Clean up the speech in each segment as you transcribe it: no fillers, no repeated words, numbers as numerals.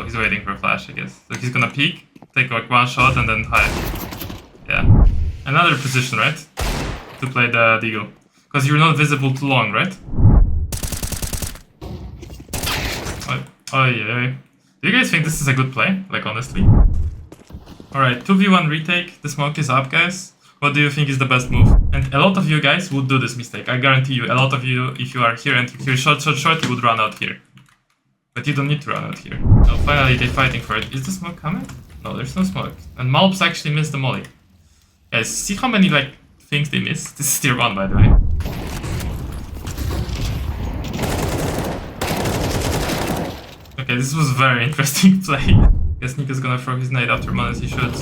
he's waiting for a flash, I guess. So he's gonna peek, take like one shot, and then hide. Yeah. Another position, right? To play the deagle. Because you're not visible too long, right? Oh yeah. Do you guys think this is a good play? Like, honestly? Alright, 2v1 retake. The smoke is up, guys. What do you think is the best move? And a lot of you guys would do this mistake. I guarantee you, a lot of you, if you are here and you hear short, you would run out here. But you don't need to run out here. Oh, finally, they're fighting for it. Is the smoke coming? No, there's no smoke. And Malps actually missed the molly. Guys, see how many, like, things they miss? This is tier 1, by the way. Okay, this was a very interesting play. Guess NiKo's gonna throw his nade after Mon as he should.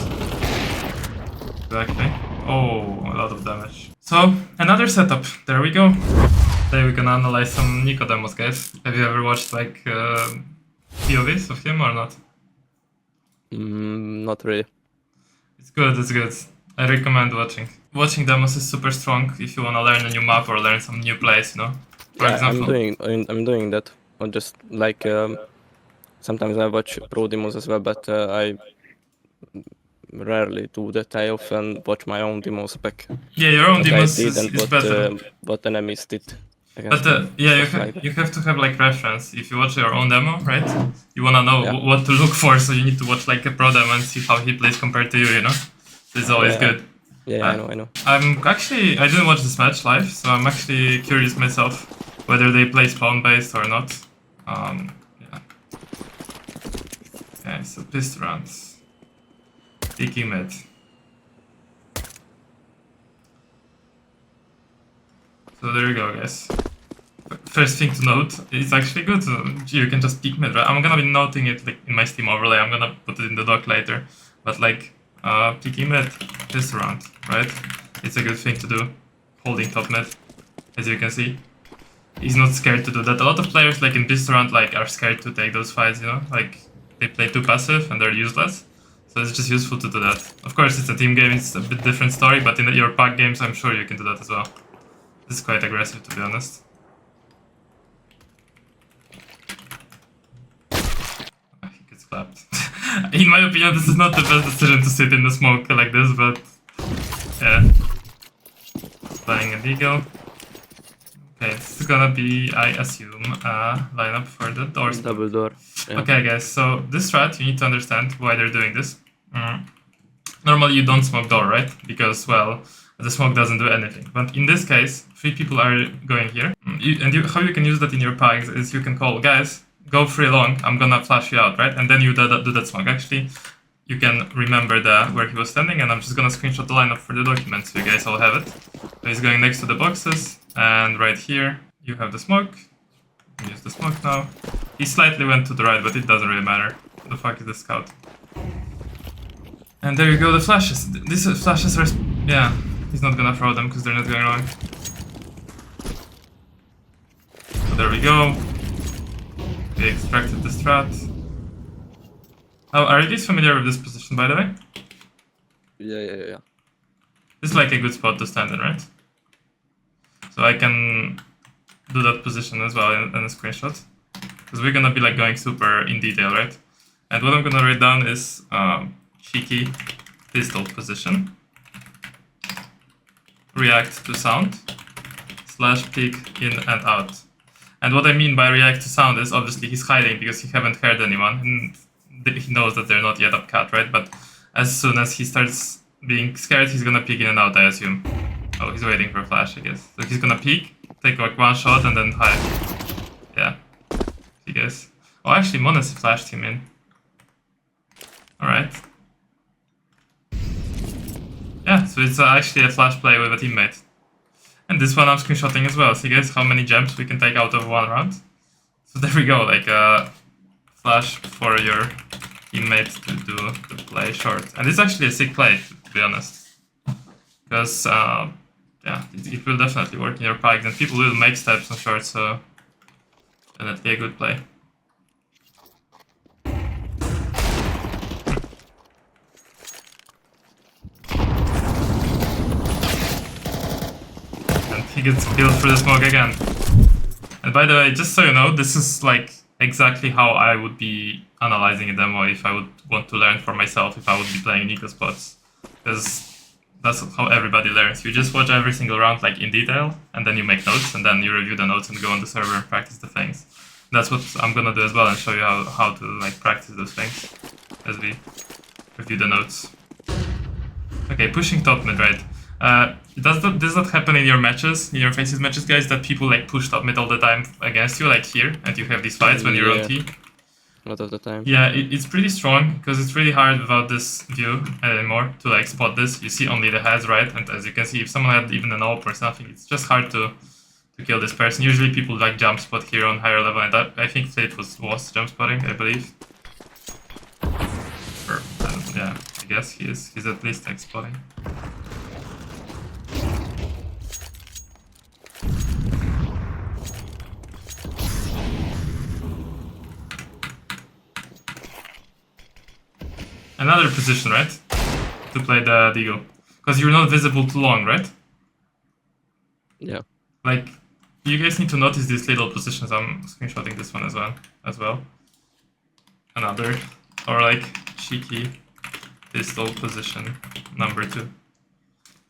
Exactly. Oh, a lot of damage. So, another setup. There we go. Today we're gonna analyze some NiKo demos, guys. Have you ever watched, like, POVs of him or not? Not really. It's good, it's good. I recommend watching. Watching demos is super strong if you wanna learn a new map or learn some new plays, you know? For example. I'm doing that. Or just like sometimes I watch pro demos as well, but I rarely do that. I often watch my own demos back. Yeah, your own demos is better. What enemies did. But yeah, you have to have like reference. If you watch your own demo, right? You wanna know what to look for, so you need to watch like a pro demo and see how he plays compared to you, you know? It's always good. Yeah, I know. I didn't watch this match live, so I'm actually curious myself whether they play spawn based or not. Yeah. Okay, so pistol rounds. Peeking mid. So there you go, guys. First thing to note, it's actually good. You can just peek mid, right? I'm gonna be noting it like in my Steam overlay. I'm gonna put it in the doc later. But like, peeking mid this round, right? It's a good thing to do. Holding top mid, as you can see. He's not scared to do that. A lot of players like in this round like are scared to take those fights, you know? Like they play too passive and they're useless. So it's just useful to do that. Of course, it's a team game, it's a bit different story, but in your pack games, I'm sure you can do that as well. This is quite aggressive, to be honest. I think it's clapped. In my opinion, this is not the best decision to sit in the smoke like this, but yeah. Playing a deagle. Okay, this is gonna be, I assume, a lineup for the doors. Double door. Yeah. Okay, guys, so this strat, you need to understand why they're doing this. Normally you don't smoke door, right? Because, well, the smoke doesn't do anything. But in this case, 3 people are going here. How you can use that in your packs is you can call, guys, go 3 long, I'm gonna flash you out, right? And then you do that smoke. Actually, you can remember where he was standing, and I'm just gonna screenshot the lineup for the document so you guys all have it. So he's going next to the boxes, and right here, you have the smoke. Use the smoke now. He slightly went to the right, but it doesn't really matter. What the fuck is the scout? And there you go, the flashes. These flashes are... yeah, he's not gonna throw them because they're not going wrong. So there we go. We extracted the strat. Oh, are you guys familiar with this position, by the way? Yeah. This is like a good spot to stand in, right? So I can do that position as well in a screenshot. Because we're gonna be like going super in detail, right? And what I'm gonna write down is cheeky pistol position. React to sound. / peek in and out. And what I mean by react to sound is obviously he's hiding because he haven't heard anyone. And he knows that they're not yet up cut, right? But as soon as he starts being scared, he's gonna peek in and out, I assume. Oh, he's waiting for a flash, I guess. So he's gonna peek, take like one shot, and then hide. Yeah. You guys. Oh, actually, Monas flashed him in. Alright. Yeah, so it's actually a flash play with a teammate. And this one I'm screenshotting as well. See, guys, how many gems we can take out of one round? So there we go, like a flash for your teammate to do the play short. And it's actually a sick play, to be honest. Because, yeah, it will definitely work in your packs, and people will make steps on short, so definitely a good play. And he gets killed through the smoke again. And by the way, just so you know, this is like exactly how I would be analyzing a demo if I would want to learn for myself if I would be playing NiKo spots. Because that's how everybody learns. You just watch every single round like in detail, and then you make notes, and then you review the notes and go on the server and practice the things. That's what I'm gonna do as well, and show you how to like practice those things as we review the notes. Okay, pushing top mid, right? Does that happen in your matches, in your faces matches, guys? That people like push top mid all the time against you, like here, and you have these fights when you're on T? A lot of the time. Yeah, it's pretty strong because it's really hard without this view anymore to like spot this. You see only the heads, right? And as you can see, if someone had even an AWP or something, it's just hard to kill this person. Usually people like jump spot here on higher level, and I think Fate was jump spotting, I believe. Or, yeah, I guess he's at least like spotting. Another position, right? To play the Deagle. Because you're not visible too long, right? Yeah. Like, you guys need to notice these little positions. I'm screenshotting this one as well. Another, or like, cheeky pistol position number 2.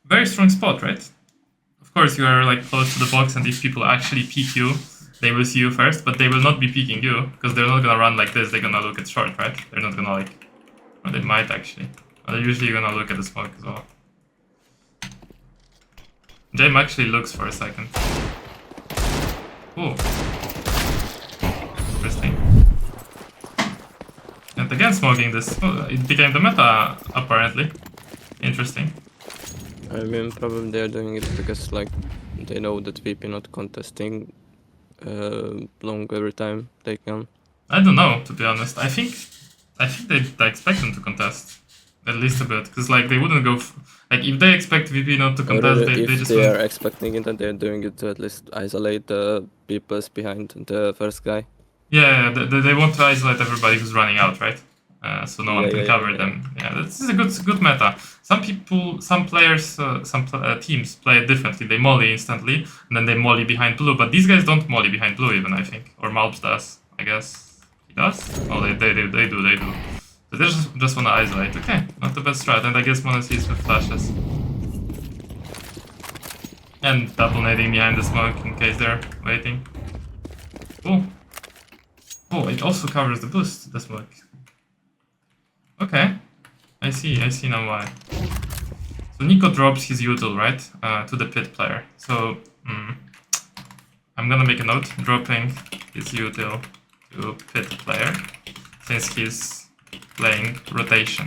Very strong spot, right? Of course, you are like close to the box, and if people actually peek you, they will see you first, but they will not be peeking you, because they're not gonna run like this, they're gonna look at short, right? They're not gonna like... Or they might actually. They're usually gonna look at the smoke as well. Jame actually looks for a second. Ooh. Interesting. And again smoking this. It became the meta, apparently. Interesting. I mean, probably they're doing it because, like, they know that VP not contesting long every time they can. I don't know, to be honest. I think they expect them to contest. At least a bit. Because, like, they wouldn't go... like, if they expect VP not to contest, they just... If they are expecting it, and they're doing it to at least isolate the people behind the first guy. Yeah, they want to isolate everybody who's running out, right? So no one can cover them. Yeah, this is a good meta. Some people, some players, teams play it differently. They molly instantly, and then they molly behind blue. But these guys don't molly behind blue even, I think. Or Malps does, I guess. He does? Oh, they do. So they just want to isolate. Okay, not the best strat. And I guess Mono sees with flashes. And double nading behind the smoke in case they're waiting. Cool. Oh, it also covers the boost, the smoke. Okay, I see now why. So NiKo drops his util, right, to the pit player. So I'm gonna make a note, dropping his util to pit player, since he's playing rotation.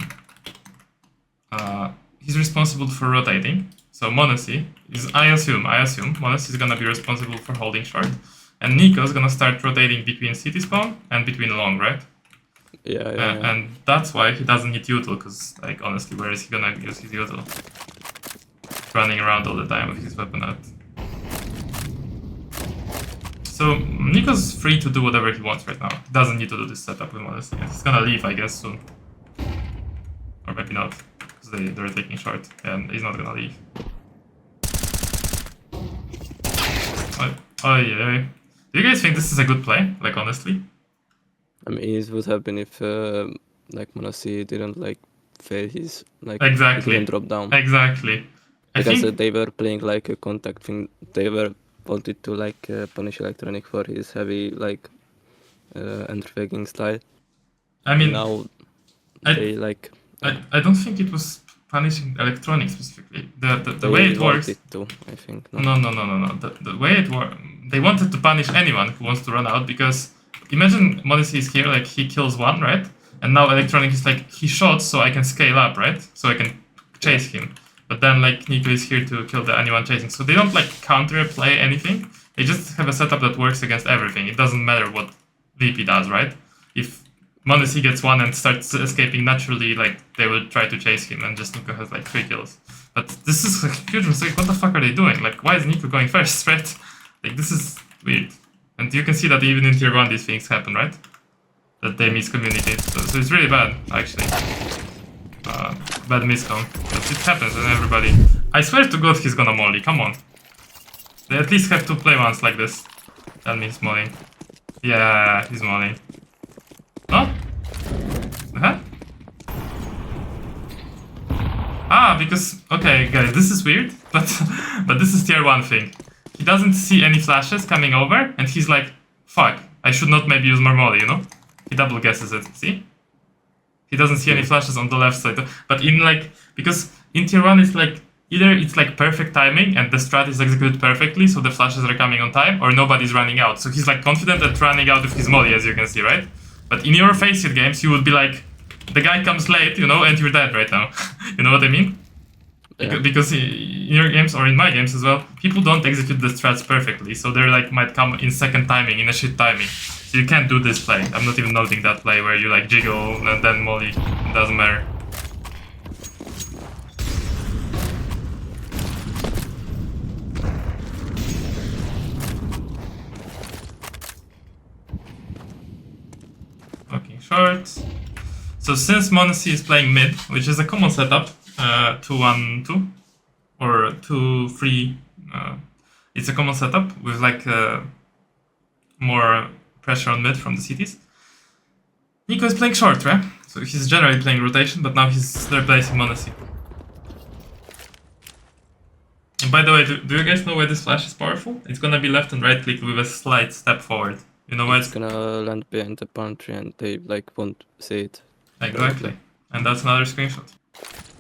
He's responsible for rotating. So Monacy is, I assume, Monacy is gonna be responsible for holding short. And NiKo is gonna start rotating between city spawn and between long, right? Yeah. And that's why he doesn't hit util, because, like, honestly, where is he gonna use his util? Running around all the time with his weapon out. So, NiKo's free to do whatever he wants right now. He doesn't need to do this setup with Modesty. He's gonna leave, I guess, soon. Or maybe not, because they're taking short, and he's not gonna leave. Oh yeah. Do you guys think this is a good play? Like, honestly? I mean, it would have been if, like, Monacy didn't, like, fail his, like, exactly. He didn't drop down. Exactly. Because they were playing, like, a contact thing. They were wanted to, like, punish Electronic for his heavy, like, entry-faking style. I mean... Now, they, like... I don't think it was punishing Electronic specifically. The way it works... To, I think. No. The way it works... They wanted to punish anyone who wants to run out, because... Imagine Modesty is here, like, he kills one, right? And now Electronic is like, he shot, so I can scale up, right? So I can chase him. But then, like, NiKo is here to kill anyone chasing. So they don't, like, counter-play anything. They just have a setup that works against everything. It doesn't matter what VP does, right? If Modesty gets one and starts escaping naturally, like, they will try to chase him, and just NiKo has, like, 3 kills. But this is a huge mistake. What the fuck are they doing? Like, why is NiKo going first, right? Like, this is weird. And you can see that even in tier 1 these things happen, right? That they miscommunicate. So it's really bad, actually. Bad miscom. But it happens and everybody... I swear to God he's gonna molly, come on. They at least have to play once like this. Tell me he's mollying. Yeah, he's mollying. No? because okay, guys, this is weird, but this is tier 1 thing. He doesn't see any flashes coming over, and he's like, fuck, I should not maybe use more molly, you know? He double guesses it, see? He doesn't see any flashes on the left side. But in like, because in tier 1 it's like, either it's like perfect timing and the strat is executed perfectly, so the flashes are coming on time, or nobody's running out. So he's like confident at running out with his molly, as you can see, right? But in your face it games, you would be like, the guy comes late, you know, and you're dead right now. You know what I mean? Yeah. Because in your games, or in my games as well, people don't execute the strats perfectly, so they're like, might come in second timing, in a shit timing. So you can't do this play. I'm not even noting that play where you like jiggle and then molly. It doesn't matter. Fucking short. So since Monacy is playing mid, which is a common setup, 2-1-2 or 2-3, it's a common setup with like more pressure on mid from the CTs. NiKo is playing short, right? So he's generally playing rotation, but now he's replacing Monacy. And by the way, do you guys know why this flash is powerful? It's gonna be left and right click with a slight step forward. You know why it's gonna land behind the pantry and they like won't see it. Exactly. And that's another screenshot.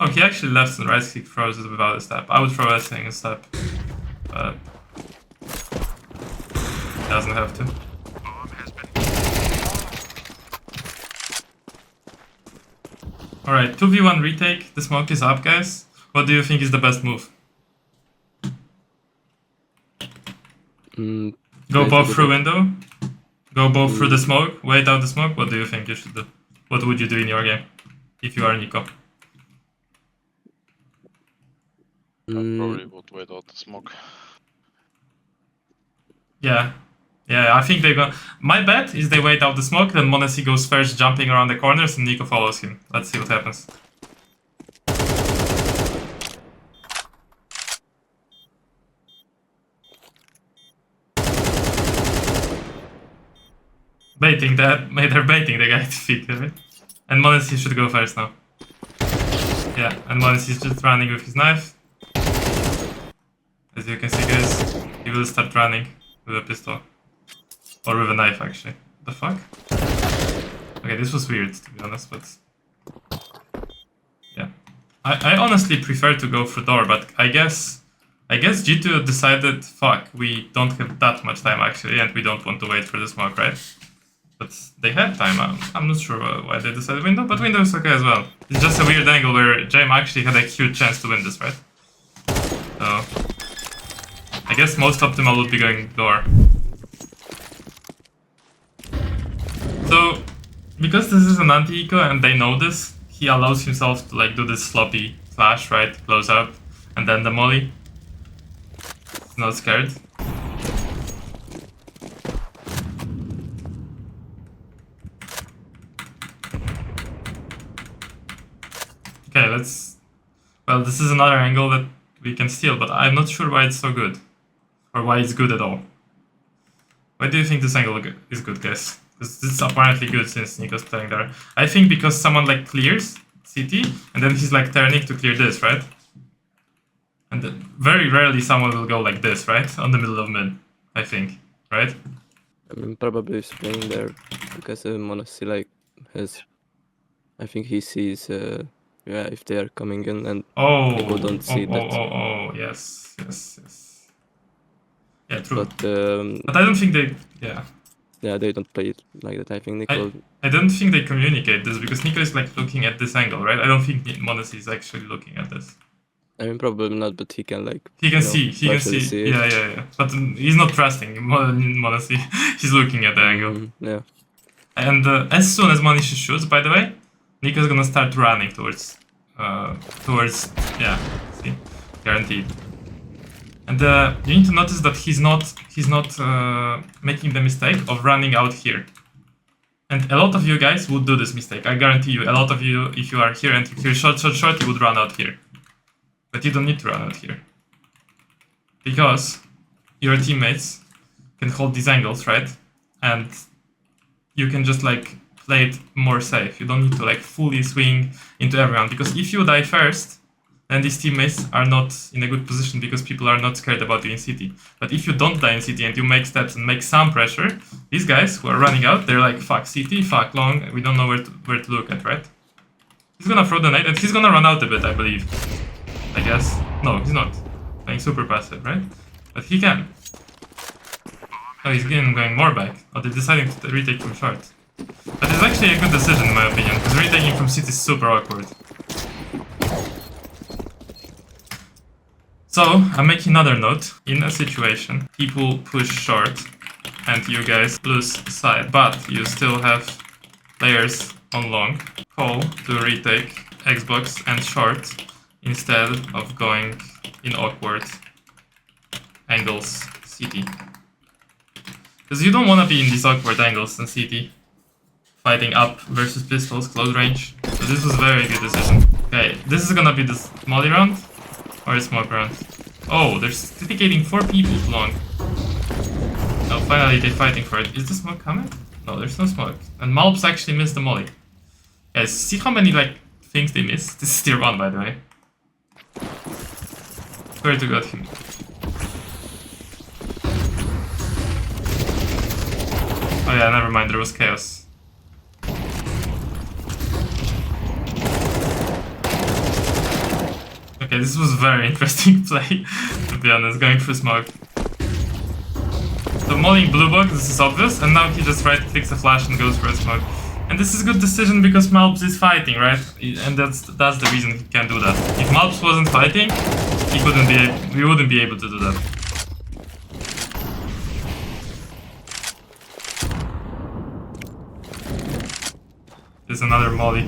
Oh, he actually left and right click throws it without a step. I would throw that thing a step, but he doesn't have to. Alright, 2v1 retake. The smoke is up, guys. What do you think is the best move? Go both through window? Go both through the smoke? Wait out the smoke? What do you think you should do? What would you do in your game if you are NiKo? I probably would wait out the smoke. Yeah. Yeah, I think they're gonna... My bet is they wait out the smoke, then Monacy goes first jumping around the corners and NiKo follows him. Let's see what happens. Baiting that, they're baiting the guy to peek, right? And Monacy should go first now. Yeah, and Monacy is just running with his knife. As you can see, guys, he will start running with a pistol. Or with a knife, actually. The fuck? Okay, this was weird, to be honest, but... Yeah. I honestly prefer to go through door, but I guess G2 decided, fuck, we don't have that much time, actually, and we don't want to wait for the smoke, right? But they had time. I'm not sure why they decided window, but window is okay as well. It's just a weird angle where James actually had a huge chance to win this, right? So... I guess most optimal would be going door. So, because this is an anti-eco and they know this, he allows himself to like do this sloppy flash, right? Close up, and then the molly. He's not scared. Okay, let's... Well, this is another angle that we can steal, but I'm not sure why it's so good. Or why it's good at all. Why do you think this angle is good, guys? Because this is apparently good since NiKo's playing there. I think because someone like clears CT, and then he's like turning to clear this, right? And then very rarely someone will go like this, right? On the middle of mid, I think, right? I mean, probably he's playing there because Monacy like has... I think he sees, yeah, if they are coming in and people don't see that. Yes. Yeah, true. But I don't think they... Yeah. Yeah, they don't play it like that. I think NiKo... I don't think they communicate this, because NiKo is like looking at this angle, right? I don't think Monacy is actually looking at this. I mean, probably not, but he can like... He can see. Yeah. But he's not trusting Monacy. He's looking at the angle. Yeah. And as soon as Monacy shoots, by the way, NiKo's gonna start running towards... yeah, see? Guaranteed. And you need to notice that he's not making the mistake of running out here. And a lot of you guys would do this mistake. I guarantee you, a lot of you, if you are here and you hear short, you would run out here. But you don't need to run out here. Because your teammates can hold these angles, right? And you can just like play it more safe. You don't need to like fully swing into everyone. Because if you die first, then these teammates are not in a good position because people are not scared about you in city. But if you don't die in city and you make steps and make some pressure, these guys who are running out, they're like, fuck city, fuck long, we don't know where to look at, right? He's gonna throw the nade and he's gonna run out a bit, I believe. I guess. No, he's not. Playing super passive, right? But he can. Oh, he's again going more back. Oh, they're deciding to retake from short. But it's actually a good decision in my opinion, because retaking from city is super awkward. So, I'm making another note. In a situation, people push short and you guys lose side, but you still have players on long. Call to retake Xbox and short instead of going in awkward angles CT. Because you don't want to be in these awkward angles in CT. Fighting up versus pistols, close range. So this was a very good decision. Okay, this is gonna be the molly round. Or a smoke round. Oh, they're dedicating 4 people long. Oh, finally they're fighting for it. Is the smoke coming? No, there's no smoke. And Malps actually missed the molly. Guys, see how many like things they missed? This is tier 1 by the way. Swear to God him. Oh yeah, never mind, there was chaos. Okay, this was a very interesting play, to be honest, going for smoke. So mollying blue box, this is obvious, and now he just right clicks a flash and goes for a smoke. And this is a good decision because Malps is fighting, right? And that's the reason he can do that. If Malps wasn't fighting, we wouldn't be able to do that. There's another molly.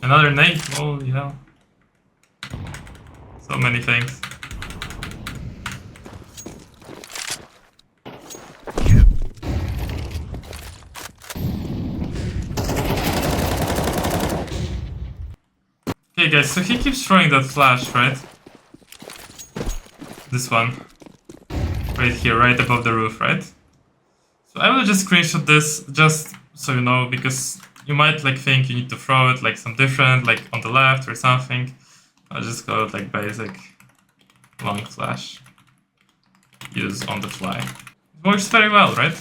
Another nade? Holy hell. So many things. Okay guys, so he keeps throwing that flash, right? This one. Right here, right above the roof, right? So I will just screenshot this, just so you know, because you might like think you need to throw it like some different, like on the left or something. I'll just go with like basic long flash. Use on the fly. It works very well, right?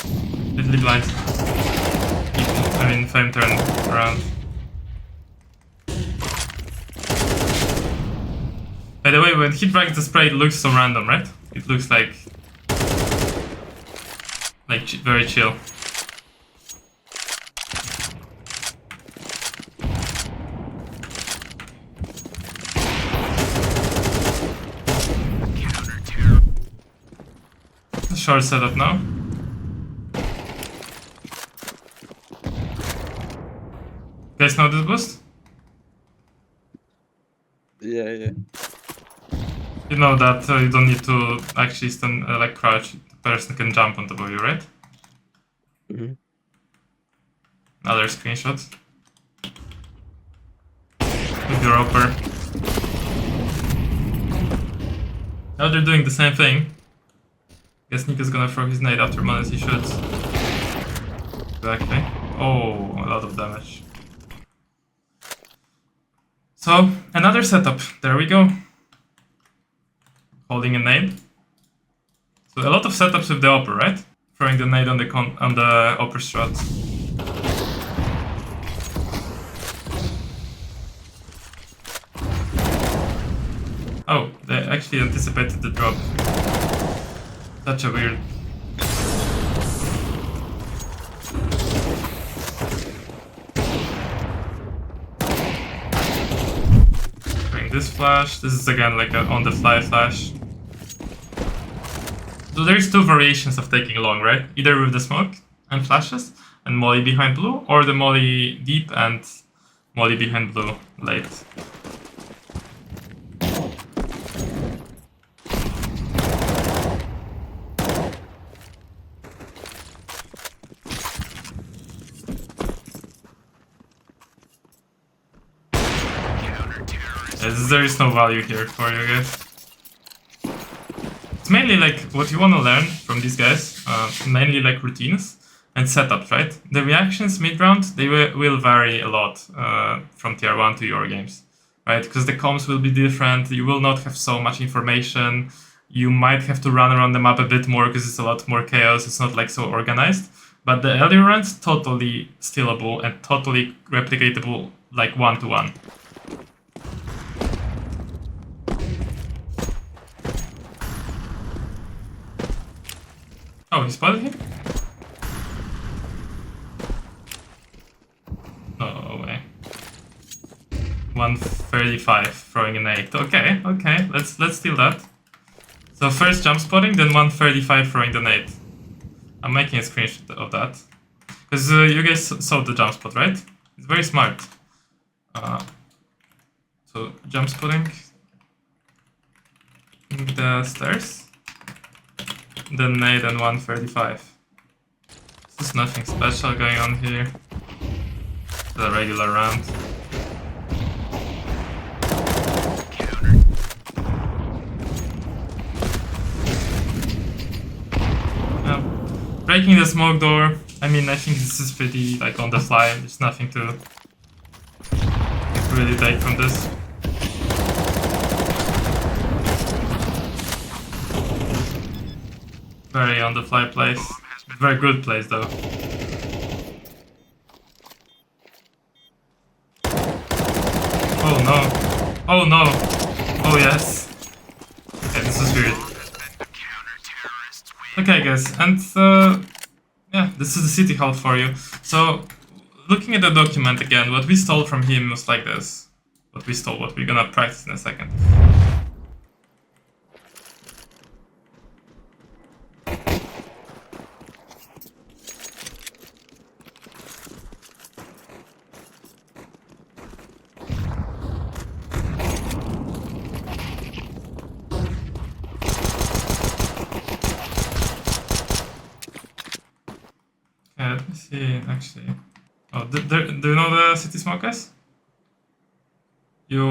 Literally blinds people. I mean, flame turn around. By the way, when he drags the spray, it looks so random, right? It looks like very chill. Short setup now. You guys know this boost? Yeah. You know that you don't need to actually stand like crouch. The person can jump on top of you, right? Mm-hmm. Another screenshot. With the roper. Now they're doing the same thing. Guess NiKo's gonna throw his nade after one as he should. Exactly. Oh, a lot of damage. So, another setup. There we go. Holding a nade. So a lot of setups with the upper, right? Throwing the nade on the upper strut. Oh, they actually anticipated the drop. Such a weird. Bring this flash. This is again like a on the fly flash. So there's 2 variations of taking long, right? Either with the smoke and flashes and molly behind blue, or the molly deep and molly behind blue late. There is no value here for you guys. It's mainly like what you want to learn from these guys, mainly like routines, and setups, right? The reactions mid-round, they will vary a lot from tier 1 to your games, right? Because the comms will be different, you will not have so much information, you might have to run around the map a bit more because it's a lot more chaos, it's not like so organized. But the earlier runs, totally stealable and totally replicatable, like 1-to-1. Oh, he spotted him? No way. 135 throwing an 8. Okay, let's steal that. So first jump spotting, then 135 throwing the nade. I'm making a screenshot of that. Because you guys saw the jump spot, right? It's very smart. So jump spotting the stairs, then nade and 135. There's nothing special going on here. It's a regular round. Breaking the smoke door, I mean, I think this is pretty, like, on the fly. There's nothing to really take from this. Very on the fly place. Very good place, though. Oh no. Oh no. Oh yes. Okay, this is weird. Okay, guys, and yeah, this is the city hall for you. So, looking at the document again, what we stole from him was like this. What we stole, what we're gonna practice in a second. Let me see, actually. Oh, do you know the city smoke, guys? You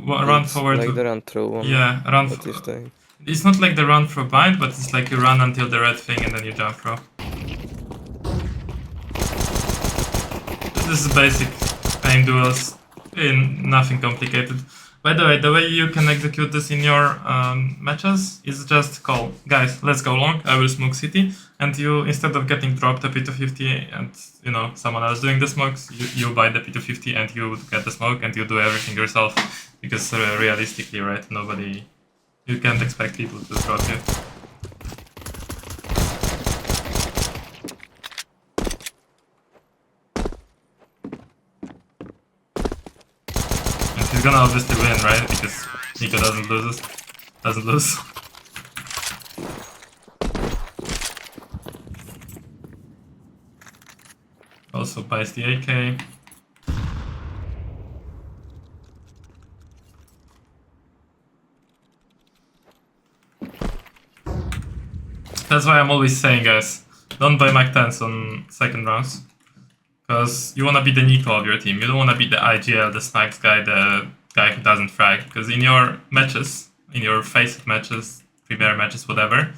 run forward. Like the run through one. Yeah, run. What is doing? It's not like the run through bind, but it's like you run until the red thing and then you jump through. This is basic aim duels, nothing complicated. By the way, the way you can execute this in your matches is just call, guys, let's go long, I will smoke city, and you, instead of getting dropped a P250 and, you know, someone else doing the smokes, you buy the P250 and you get the smoke and you do everything yourself, because realistically, right, you can't expect people to drop you. He's gonna obviously win, right? Because NiKo doesn't lose. Also buys the AK. That's why I'm always saying, guys, don't buy Mac 10s on second rounds. Because you want to be the NiKo of your team. You don't want to be the IGL, the snipes guy, the guy who doesn't frag. Because in your matches, in your face matches, premier matches, whatever,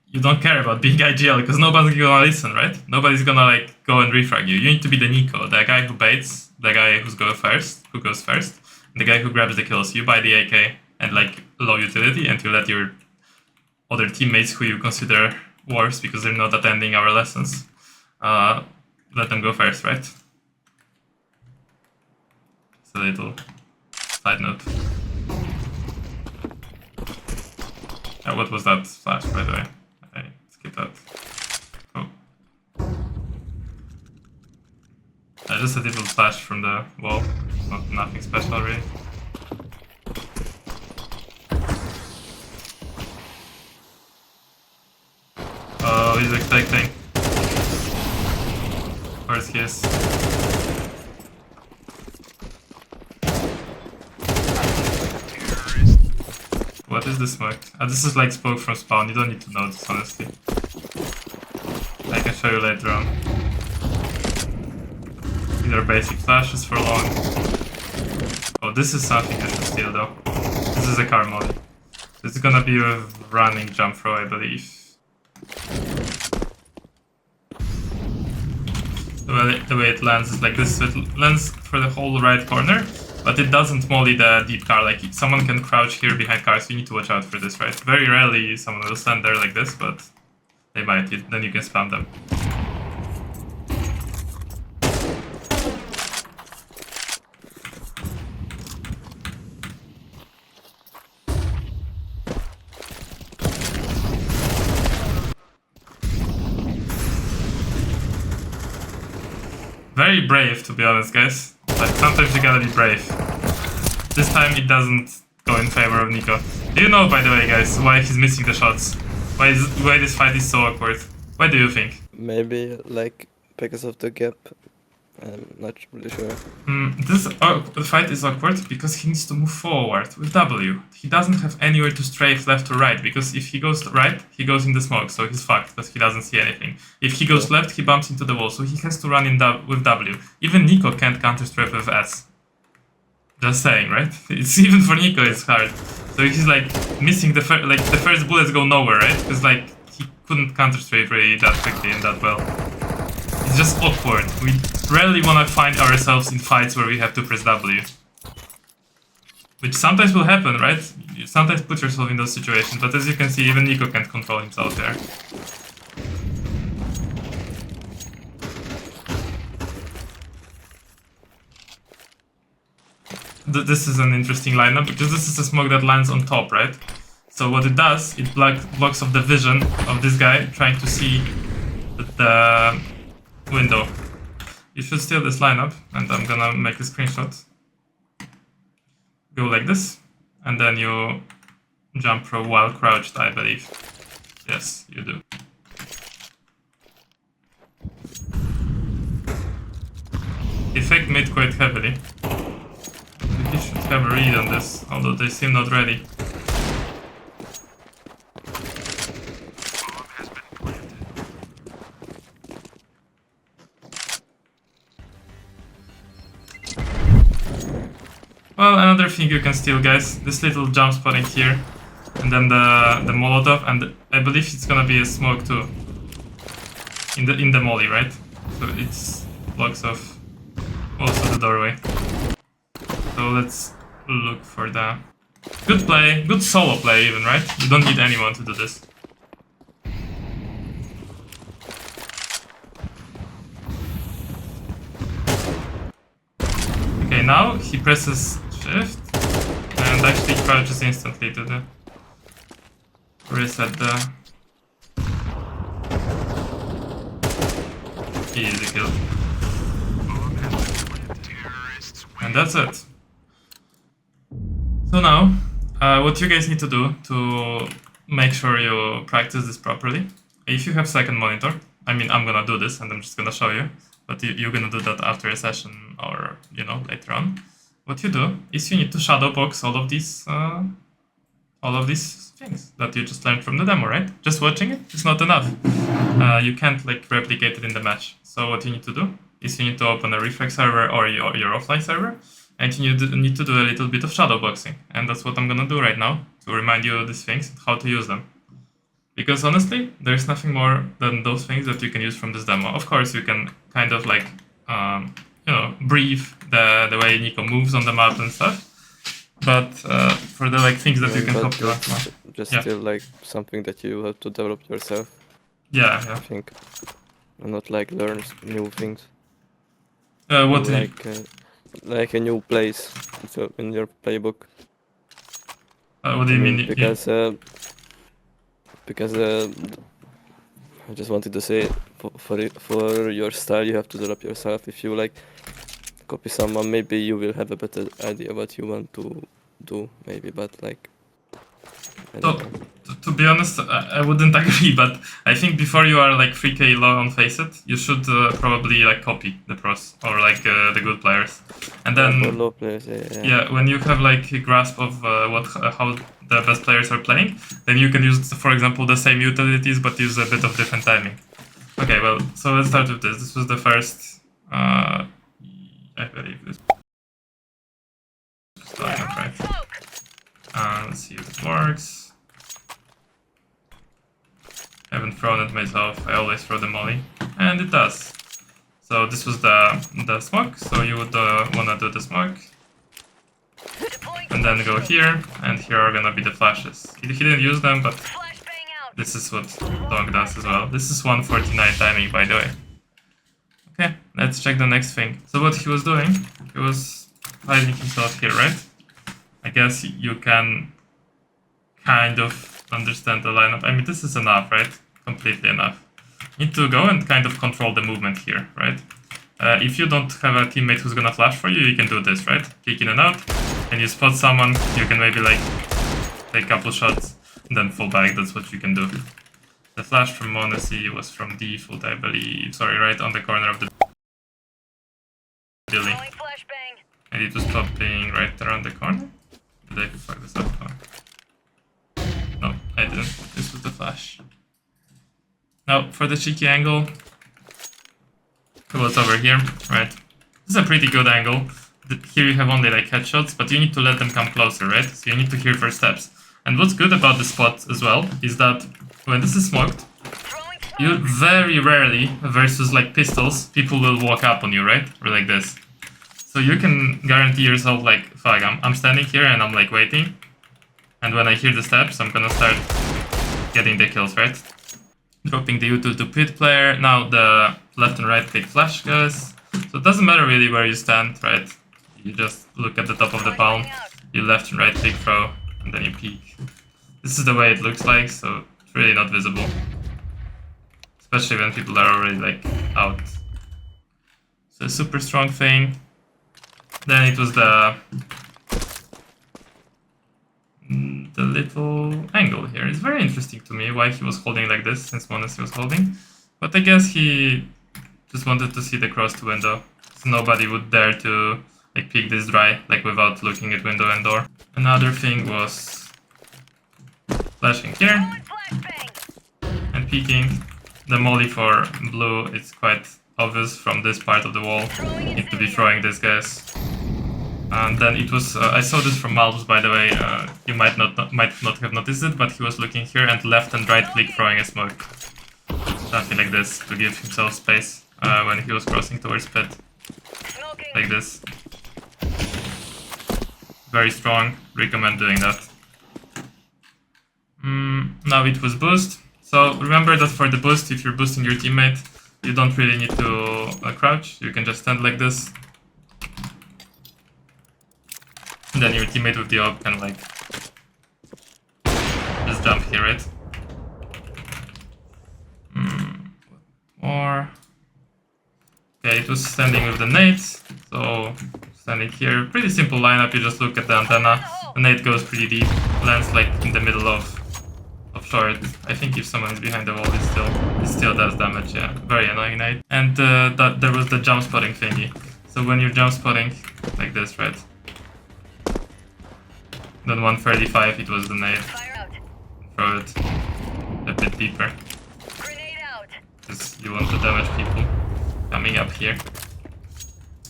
you don't care about being IGL because nobody's gonna listen, right? Nobody's gonna like go and refrag you. You need to be the NiKo, the guy who baits, the guy who goes first, and the guy who grabs the kills. You buy the AK and like low utility, and you let your other teammates who you consider worse because they're not attending our lessons. Let them go first, right? It's a little side note. What was that flash, by the way? I skipped that. Oh. Just a little flash from the wall. Nothing special, really. Oh, he's expecting. First kiss. What is this smoke? This is like smoke from spawn, you don't need to know this, honestly. I can show you later on. These are basic flashes for long. Oh, this is something I should steal though. This is a car molly. It's gonna be a running jump throw, I believe. The way it lands is like this. So it lands for the whole right corner, but it doesn't molly the deep car. Like someone can crouch here behind cars, so you need to watch out for this, right? Very rarely someone will stand there like this, but they might. Then you can spam them. Very brave, to be honest, guys. Like, sometimes you gotta be brave. This time it doesn't go in favor of NiKo. Do you know, by the way, guys, why he's missing the shots? Why this fight is so awkward? What do you think? Maybe like because of the gap. I'm not really sure. The fight is awkward because he needs to move forward with W. He doesn't have anywhere to strafe left or right, because if he goes right, he goes in the smoke, so he's fucked because he doesn't see anything. If he goes left, he bumps into the wall, so he has to run with W. Even NiKo can't counter strafe with S. Just saying, right? It's even for NiKo it's hard. So he's like missing the first bullets go nowhere, right? Because like he couldn't counter strafe really that quickly and that well. It's just awkward. We rarely want to find ourselves in fights where we have to press W. Which sometimes will happen, right? You sometimes put yourself in those situations, but as you can see, even NiKo can't control himself there. This is an interesting lineup, because this is a smoke that lands on top, right? So what it does, it blocks off the vision of this guy trying to see the window. You should steal this lineup, and I'm gonna make a screenshot. Go like this, and then you jump pro while crouched, I believe. Yes, you do. He faked mid quite heavily. He should have a read on this, although they seem not ready. Well, another thing you can steal, guys, this little jump spotting here, and then the Molotov, and I believe it's gonna be a smoke too, in the molly, right? So it's blocks off also the doorway. So let's look for the good play, good solo play even, right? You don't need anyone to do this. Okay, now he presses shift and actually crouches instantly to the reset the easy kill. And that's it. So now, what you guys need to do to make sure you practice this properly, if you have second monitor, I mean, I'm gonna do this and I'm just gonna show you, but you're gonna do that after a session or, you know, later on. What you do is you need to shadow box all of these things that you just learned from the demo, right? Just watching it is not enough. You can't like replicate it in the match. So what you need to do is you need to open a reflex server or your offline server, and you need to do a little bit of shadow boxing. And that's what I'm gonna do right now to remind you of these things and how to use them. Because honestly, there's nothing more than those things that you can use from this demo. Of course, you can kind of like, you know, brief the way NiKo moves on the map and stuff. But for the like things that you can copy, just still like something that you have to develop yourself. Yeah. I think, and not like learn new things. What like a new place in your playbook. What do you mean? Because I just wanted to say for your style you have to develop yourself. If you like copy someone, maybe you will have a better idea what you want to do, maybe, but like to be honest, I wouldn't agree, but I think before you are like 3k low on Faceit, you should probably like copy the pros or like the good players, and then low players, yeah, when you have like a grasp of how the best players are playing, then you can use, for example, the same utilities but use a bit of different timing. Okay, well, so let's start with this. This was the first, I believe this. Right. Let's see if it works. I haven't thrown it myself. I always throw the molly, and it does. So this was the smoke, so you would wanna do the smoke. And then go here, and here are gonna be the flashes. He didn't use them, but this is what Dog does as well. This is 149 timing, by the way. Okay, let's check the next thing. So what he was doing, he was hiding himself here, right? I guess you can kind of understand the lineup. I mean, this is enough, right? Completely enough. Need to go and kind of control the movement here, right? If you don't have a teammate who's gonna flash for you, you can do this, right? Kick in and out, and you spot someone, you can maybe like take a couple shots, and then fall back. That's what you can do. The flash from Monacy was from default, I believe. Sorry, right on the corner of the building. And it was popping right around the corner. Did I fuck this up? Oh. No, I didn't. This was the flash. Now, for the cheeky angle, it was over here, right? This is a pretty good angle. Here you have only like headshots, but you need to let them come closer, right? So you need to hear first steps. And what's good about this spot as well is that when this is smoked, you very rarely, versus like pistols, people will walk up on you, right? Or like this. So you can guarantee yourself like, fuck, I'm standing here and I'm like waiting. And when I hear the steps, I'm gonna start getting the kills, right? Dropping the util to pit player. Now the left and right click flash guys. So it doesn't matter really where you stand, right? You just look at the top of the palm, you left and right click throw, and then you peek. This is the way it looks like, so it's really not visible. Especially when people are already like out. So a super strong thing. Then it was the little angle here. It's very interesting to me why he was holding like this, since Monacy was holding. But I guess he just wanted to see the crossed window. So nobody would dare to like peek this dry, like without looking at window and door. Another thing was flashing here and peeking. The molly for blue, it's quite obvious from this part of the wall. Need to be throwing this guys. And then it was, I saw this from Malbs, by the way, you might not have noticed it, but he was looking here and left and right click throwing a smoke. Something like this, to give himself space when he was crossing towards pit. Like this. Very strong, recommend doing that. Now it was boost. So remember that for the boost, if you're boosting your teammate, you don't really need to crouch, you can just stand like this. And then your teammate with the AWP can like just jump here, right? More. Okay, it was standing with the nades, so standing here. Pretty simple lineup, you just look at the antenna. The nade goes pretty deep, lands like in the middle of short. I think if someone is behind the wall, it still does damage, yeah. Very annoying nade. And there was the jump spotting thingy. So when you're jump spotting, like this, right? Then 135, it was the nade. Throw it a bit deeper. Because you want to damage people coming up here.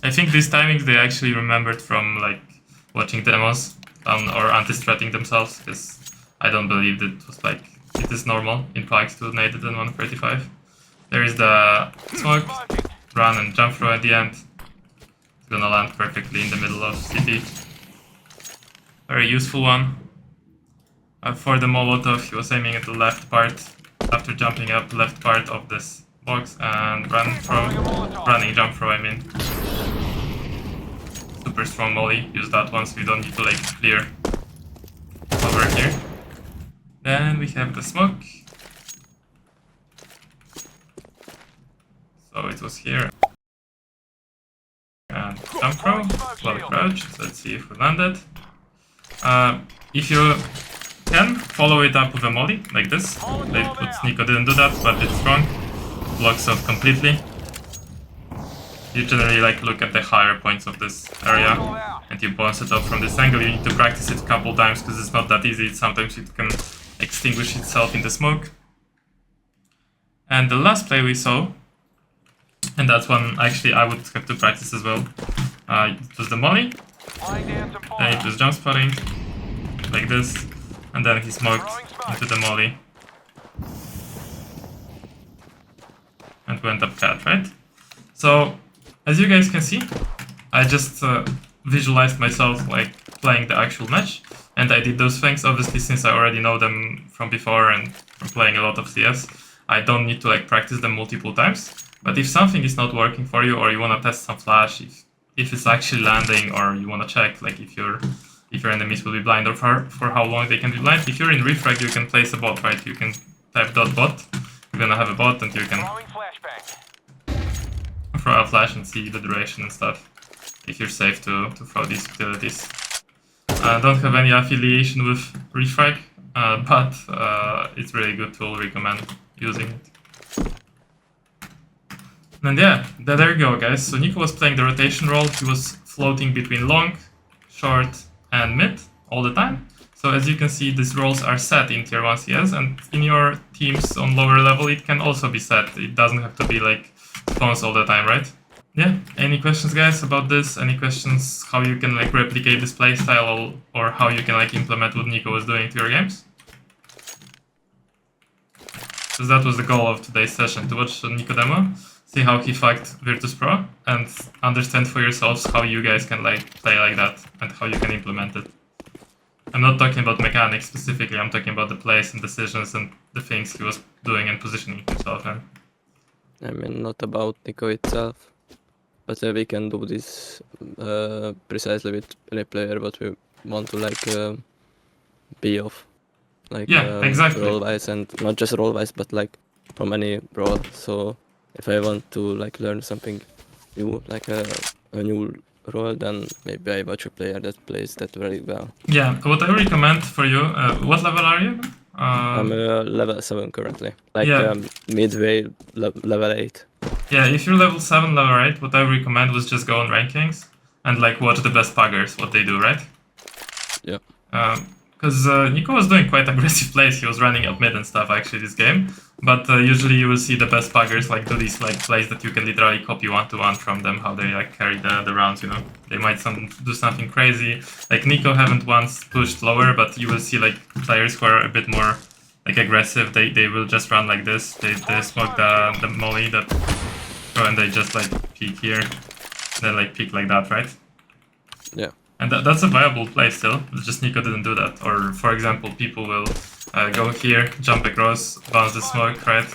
I think these timings they actually remembered from like watching demos or anti-stratting themselves, because I don't believe that it was like, it is normal in packs to nade it in 135. There is the smoke, run and jump throw at the end. It's gonna land perfectly in the middle of city. Very useful one. For the Molotov, he was aiming at the left part, after jumping up left part of this box, and running jump throw, I mean. Super strong molly, use that one so you don't need to like clear over here. Then we have the smoke. So it was here. And jump throw, well crouched, so let's see if we landed. If you can, follow it up with a molly, like this. NiKo didn't do that, but it's strong. Blocks off completely. You generally like look at the higher points of this area and you bounce it off from this angle. You need to practice it a couple times because it's not that easy. Sometimes it can extinguish itself in the smoke. And the last play we saw, and that's one actually I would have to practice as well. It was the molly. Then it was jump spotting, like this, and then he smoked into the molly and went up cat, right? So, as you guys can see, I just visualized myself like playing the actual match, and I did those things. Obviously, since I already know them from before and from playing a lot of CS, I don't need to like practice them multiple times. But if something is not working for you, or you want to test some flash, if it's actually landing, or you want to check like if your enemies will be blind or for how long they can be blind, if you're in refrag, you can place a bot, right? You can type .bot. You're gonna have a bot, and you can throw a flash and see the duration and stuff. If you're safe to throw these utilities. I don't have any affiliation with refrag, but it's really good tool. Recommend using it. And yeah, there you go, guys. So NiKo was playing the rotation role. He was floating between long, short, and mid all the time. So as you can see, these roles are set in tier 1 CS, and in your teams on lower level, it can also be set. It doesn't have to be like spawns all the time, right? Yeah, any questions, guys, about this? Any questions how you can like replicate this playstyle, or how you can like implement what NiKo was doing to your games? Because that was the goal of today's session, to watch NiKo demo, see how he fucked Virtus Pro, and understand for yourselves how you guys can like play like that, and how you can implement it. I'm not talking about mechanics specifically, I'm talking about the plays and decisions and the things he was doing and positioning himself in. I mean, not about NiKo itself, but we can do this precisely with any player what we want to like be of. Like Yeah, exactly. role-wise, and not just role-wise, but like from any role. So if I want to like learn something new, like a new role, then maybe I watch a player that plays that very well. Yeah, what I recommend for you, what level are you? I'm level 7 currently, like Yeah. midway level 8. Yeah, if you're level 7, level 8, what I recommend was just go on rankings and like watch the best puggers, what they do, right? Yeah. Because NiKo was doing quite aggressive plays. He was running up mid and stuff actually this game. But usually you will see the best puggers like do these like plays that you can literally copy one-to-one from them, how they like carry the rounds, you know. They might do something crazy. Like NiKo haven't once pushed lower, but you will see like players who are a bit more like aggressive. They will just run like this. They smoke the molly that and they just like peek here. Then like peek like that, right? Yeah. And that's a viable play still, it's just NiKo didn't do that. Or, for example, people will go here, jump across, bounce the smoke, right?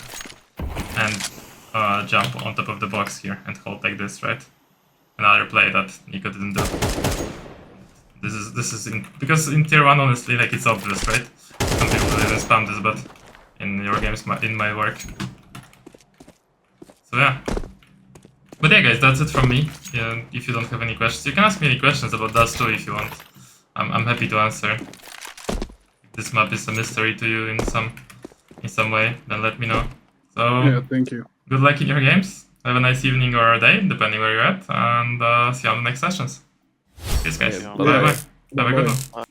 And jump on top of the box here and hold like this, right? Another play that NiKo didn't do. This is because in tier 1, honestly, like it's obvious, right? Some people didn't spam this, but in your games, in my work. So yeah. But yeah, guys, that's it from me. Yeah, if you don't have any questions, you can ask me any questions about Dust2 if you want. I'm happy to answer. If this map is a mystery to you in some way, then let me know. So Yeah, thank you. good luck in your games. Have a nice evening or a day, depending where you're at, and see you on the next sessions. Peace, guys. Yeah, Bye bye. Have a good Bye-bye. one.